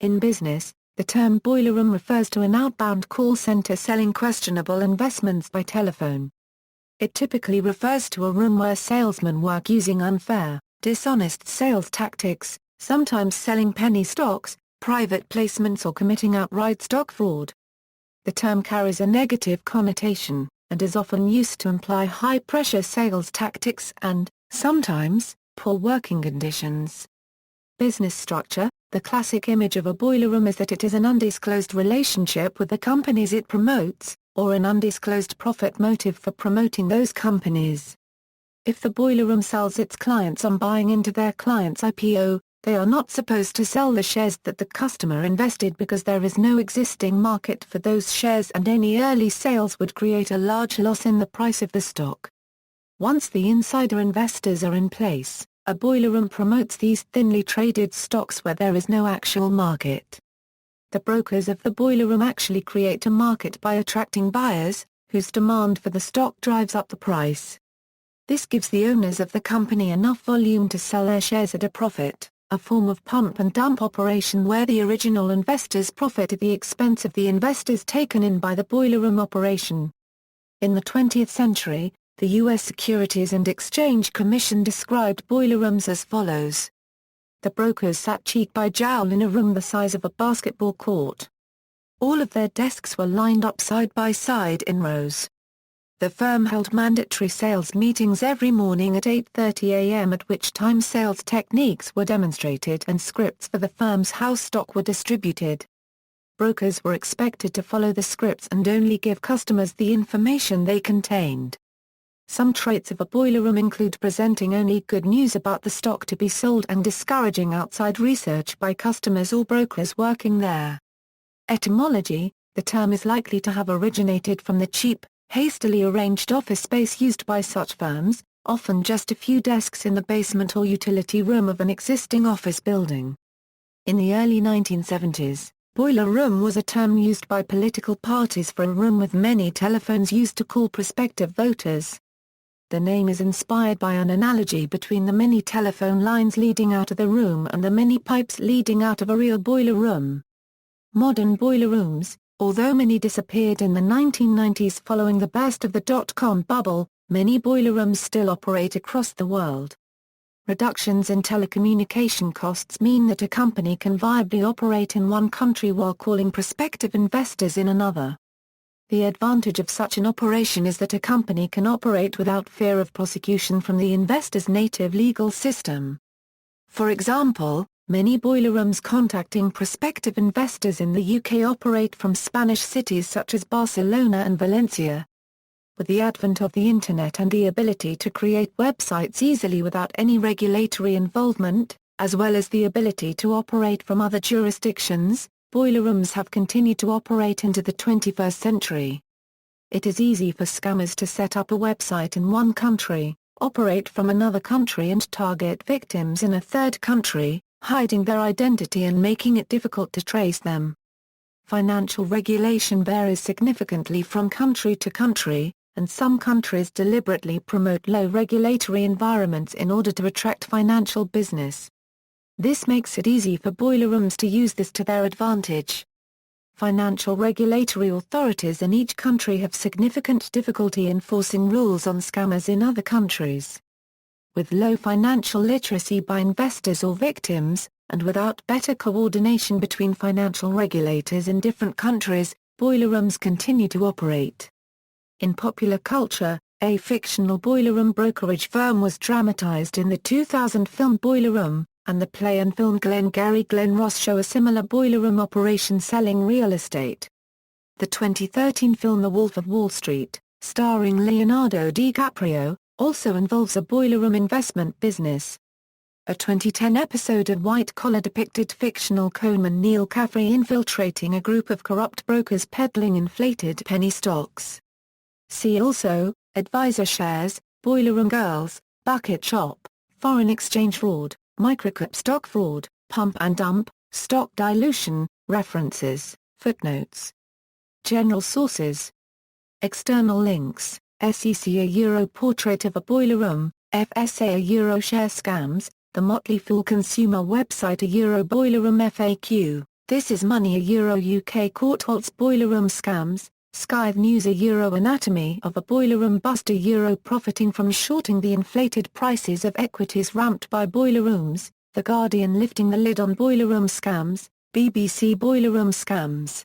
In business, the term boiler room refers to an outbound call center selling questionable investments by telephone. It typically refers to a room where salesmen work using unfair, dishonest sales tactics, sometimes selling penny stocks, private placements or committing outright stock fraud. The term carries a negative connotation, and is often used to imply high-pressure sales tactics and, sometimes, poor working conditions. Business structure. The classic image of a boiler room is that it is an undisclosed relationship with the companies it promotes, or an undisclosed profit motive for promoting those companies. If the boiler room sells its clients on buying into their client's IPO, they are not supposed to sell the shares that the customer invested because there is no existing market for those shares and any early sales would create a large loss in the price of the stock. Once the insider investors are in place, a boiler room promotes these thinly traded stocks where there is no actual market. The brokers of the boiler room actually create a market by attracting buyers, whose demand for the stock drives up the price. This gives the owners of the company enough volume to sell their shares at a profit, a form of pump and dump operation where the original investors profit at the expense of the investors taken in by the boiler room operation. In the 20th century, the U.S. Securities and Exchange Commission described boiler rooms as follows. The brokers sat cheek by jowl in a room the size of a basketball court. All of their desks were lined up side by side in rows. The firm held mandatory sales meetings every morning at 8:30 a.m. at which time sales techniques were demonstrated and scripts for the firm's house stock were distributed. Brokers were expected to follow the scripts and only give customers the information they contained. Some traits of a boiler room include presenting only good news about the stock to be sold and discouraging outside research by customers or brokers working there. Etymology. The term is likely to have originated from the cheap, hastily arranged office space used by such firms, often just a few desks in the basement or utility room of an existing office building. In the early 1970s, boiler room was a term used by political parties for a room with many telephones used to call prospective voters. The name is inspired by an analogy between the many telephone lines leading out of the room and the many pipes leading out of a real boiler room. Modern boiler rooms, although many disappeared in the 1990s following the burst of the dot-com bubble, many boiler rooms still operate across the world. Reductions in telecommunication costs mean that a company can viably operate in one country while calling prospective investors in another. The advantage of such an operation is that a company can operate without fear of prosecution from the investor's native legal system. For example, many boiler rooms contacting prospective investors in the UK operate from Spanish cities such as Barcelona and Valencia. With the advent of the Internet and the ability to create websites easily without any regulatory involvement, as well as the ability to operate from other jurisdictions, boiler rooms have continued to operate into the 21st century. It is easy for scammers to set up a website in one country, operate from another country and target victims in a third country, hiding their identity and making it difficult to trace them. Financial regulation varies significantly from country to country, and some countries deliberately promote low regulatory environments in order to attract financial business. This makes it easy for boiler rooms to use this to their advantage. Financial regulatory authorities in each country have significant difficulty enforcing rules on scammers in other countries. With low financial literacy by investors or victims, and without better coordination between financial regulators in different countries, boiler rooms continue to operate. In popular culture, a fictional boiler room brokerage firm was dramatized in the 2000 film Boiler Room, and the play and film Glengarry Glen Ross show a similar boiler room operation selling real estate. The 2013 film The Wolf of Wall Street, starring Leonardo DiCaprio, also involves a boiler room investment business. A 2010 episode of White Collar depicted fictional conman Neil Caffrey infiltrating a group of corrupt brokers peddling inflated penny stocks. See also, advisor shares, boiler room girls, bucket shop, foreign exchange fraud, microcap stock fraud, pump and dump, stock dilution, references, footnotes. General sources. External links, SEC a Euro portrait of a boiler room, FSA a Euro share scams, the Motley Fool consumer website a Euro boiler room FAQ. This Is Money a Euro UK Court halts boiler room scams, Sky News a Euro Anatomy of a boiler room bust a Euro profiting from shorting the inflated prices of equities ramped by boiler rooms, The Guardian lifting the lid on boiler room scams, BBC boiler room scams.